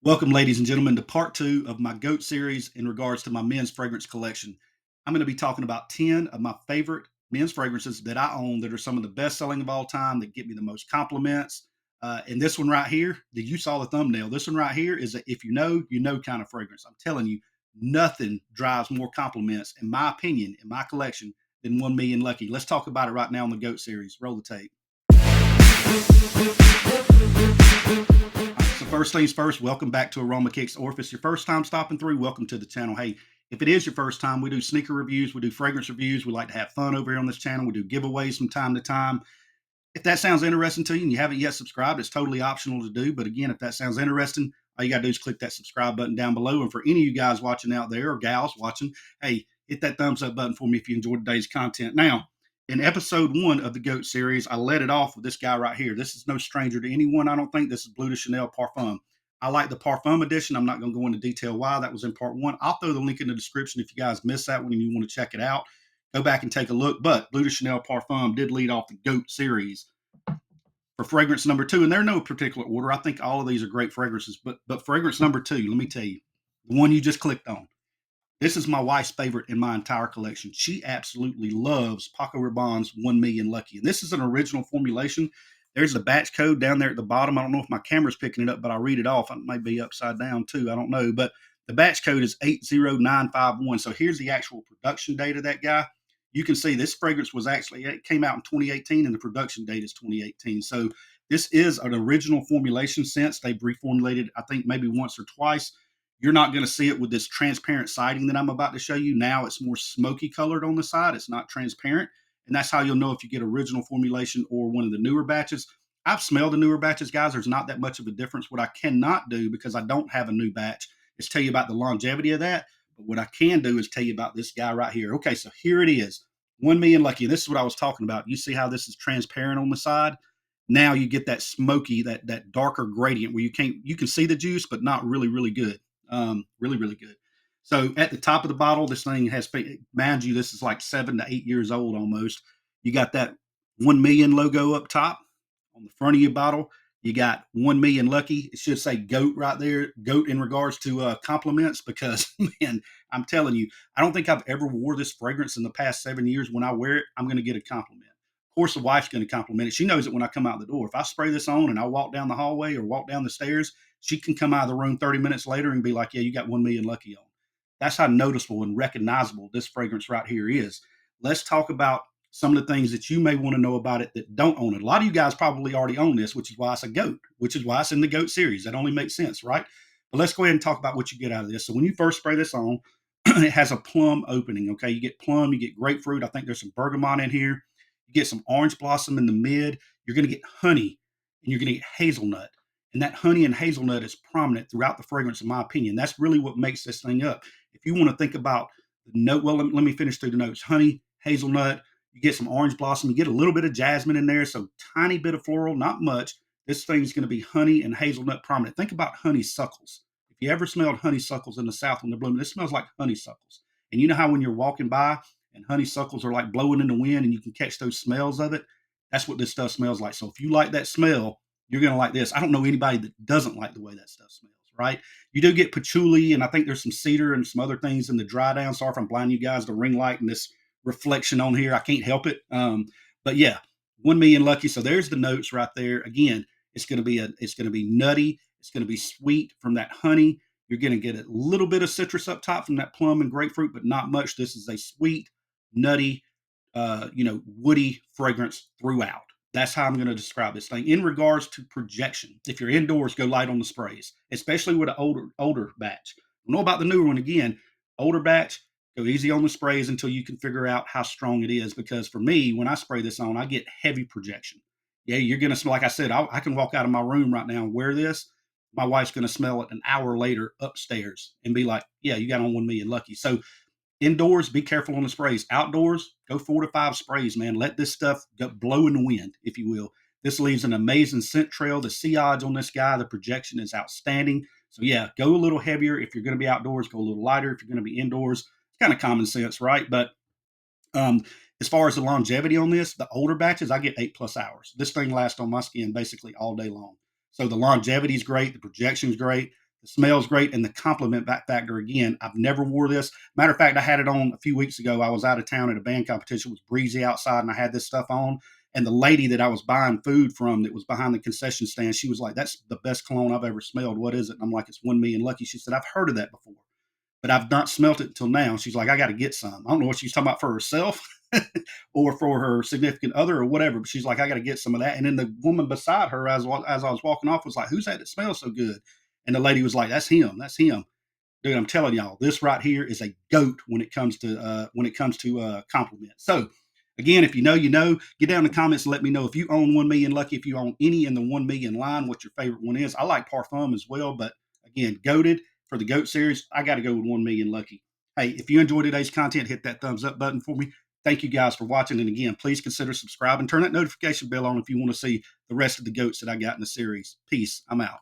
Welcome, ladies and gentlemen, to part two of my GOAT series in regards to my men's fragrance collection. I'm going to be talking about 10 of my favorite men's fragrances that I own that are some of the best selling of all time that get me the most compliments. And this one right here, that you saw the thumbnail, this one right here is a if you know kind of fragrance. I'm telling you, nothing drives more compliments, in my opinion, in my collection, than 1 Million Lucky. Let's talk about it right now on the GOAT series. Roll the tape. So first things first, welcome back to Aroma Kicks. Or if it's your first time stopping through, welcome to the channel. Hey, if it is your first time, we do sneaker reviews, we do fragrance reviews. We like to have fun over here on this channel. We do giveaways from time to time. If that sounds interesting to you and you haven't yet subscribed, it's totally optional to do. But again, if that sounds interesting, all you got to do is click that subscribe button down below. And for any of you guys watching out there or gals watching, hey, hit that thumbs up button for me if you enjoyed today's content. Now, in episode one of the GOAT series, I led it off with this guy right here. This is no stranger to anyone, I don't think. This is Bleu de Chanel Parfum. I like the Parfum edition. I'm not going to go into detail why. That was in part one. I'll throw the link in the description if you guys missed that one and you want to check it out. Go back and take a look. But Bleu de Chanel Parfum did lead off the GOAT series for fragrance number two, and they're no particular order. I think all of these are great fragrances, but fragrance number two, let me tell you, the one you just clicked on. This is my wife's favorite in my entire collection. She absolutely loves Paco Rabanne's 1 Million Lucky, and this is an original formulation. There's the batch code down there at the bottom. I don't know if my camera's picking it up, but I'll read it off. It might be upside down too. I don't know, but the batch code is 80951. So here's the actual production date of that guy. You can see this fragrance was actually, it came out in 2018 and the production date is 2018. So this is an original formulation since they've reformulated, I think maybe once or twice. You're not going to see it with this transparent siding that I'm about to show you. Now it's more smoky colored on the side. It's not transparent. And that's how you'll know if you get original formulation or one of the newer batches. I've smelled the newer batches, guys. There's not that much of a difference. What I cannot do, because I don't have a new batch, is tell you about the longevity of that. But what I can do is tell you about this guy right here. Okay, so here it is. 1 Million Lucky. This is what I was talking about. You see how this is transparent on the side? Now you get that smoky, that darker gradient where you can see the juice, but not really good. Really good. So at the top of the bottle, this thing has, mind you, this is like 7 to 8 years old almost. You got that 1 million logo up top on the front of your bottle. You got 1 Million Lucky. It should say GOAT right there. GOAT in regards to compliments, because man, I'm telling you, I don't think I've ever wore this fragrance in the past 7 years. When I wear it, I'm going to get a compliment. Of course, the wife's going to compliment it. She knows it when I come out the door. If I spray this on and I walk down the hallway or walk down the stairs, she can come out of the room 30 minutes later and be like, yeah, you got 1 Million Lucky on. That's how noticeable and recognizable this fragrance right here is. Let's talk about some of the things that you may want to know about it that don't own it. A lot of you guys probably already own this, which is why it's a GOAT, which is why it's in the GOAT series. That only makes sense, right? But let's go ahead and talk about what you get out of this. So when you first spray this on, it has a plum opening, okay? You get plum, you get grapefruit. I think there's some bergamot in here. You get some orange blossom in the mid. You're going to get honey, and you're going to get hazelnut. And that honey and hazelnut is prominent throughout the fragrance, in my opinion. That's really what makes this thing up. If you want to think about the note, well, let me finish through the notes. Honey, hazelnut, you get some orange blossom, you get a little bit of jasmine in there, so tiny bit of floral, not much. This thing's going to be honey and hazelnut prominent. Think about honeysuckles. If you ever smelled honeysuckles in the South when they're blooming, this smells like honeysuckles. And you know how when you're walking by and honeysuckles are like blowing in the wind and you can catch those smells of it? That's what this stuff smells like. So if you like that smell, you're going to like this. I don't know anybody that doesn't like the way that stuff smells, right? You do get patchouli, and I think there's some cedar and some other things in the dry down. Sorry if I'm blinding you guys, the ring light and this reflection on here. I can't help it. But yeah, 1 Million Lucky. So there's the notes right there. Again, it's going to be nutty. It's going to be sweet from that honey. You're going to get a little bit of citrus up top from that plum and grapefruit, but not much. This is a sweet, nutty, woody fragrance throughout. That's how I'm going to describe this thing. In regards to projection, if you're indoors, go light on the sprays, especially with an older batch. I don't know about the newer one. Again, older batch, go easy on the sprays until you can figure out how strong it is. Because for me, when I spray this on, I get heavy projection. Yeah, you're going to smell, like I said, I can walk out of my room right now and wear this. My wife's going to smell it an hour later upstairs and be like, yeah, you got on 1 Million Lucky. So indoors, be careful on the sprays. Outdoors, go 4 to 5 sprays, man. Let this stuff blow in the wind, if you will. This leaves an amazing scent trail. The C odds on this guy, the projection is outstanding. So yeah, go a little heavier. If you're going to be outdoors, go a little lighter. If you're going to be indoors, it's kind of common sense, right? But as far as the longevity on this, the older batches, I get 8+ hours. This thing lasts on my skin basically all day long. So the longevity is great. The projection is great. The smell's great, and the compliment back factor again. I've never wore this. Matter of fact, I had it on a few weeks ago. I was out of town at a band competition. It was breezy outside, and I had this stuff on. And the lady that I was buying food from, that was behind the concession stand, she was like, "That's the best cologne I've ever smelled. What is it?" And I'm like, "It's 1 Million Lucky." She said, "I've heard of that before, but I've not smelt it until now." She's like, "I got to get some." I don't know what she's talking about, for herself or for her significant other or whatever, but she's like, "I got to get some of that." And then the woman beside her, as I was walking off, was like, "Who's that smells so good?" And the lady was like, "That's him. That's him." Dude, I'm telling y'all, this right here is a goat when it comes to compliments. So again, if you know, you know. Get down in the comments and let me know if you own 1 Million Lucky, if you own any in the 1 Million line, what your favorite one is. I like Parfum as well, but again, goated for the goat series, I got to go with 1 Million Lucky. Hey, if you enjoyed today's content, hit that thumbs up button for me. Thank you guys for watching. And again, please consider subscribing. Turn that notification bell on if you want to see the rest of the goats that I got in the series. Peace. I'm out.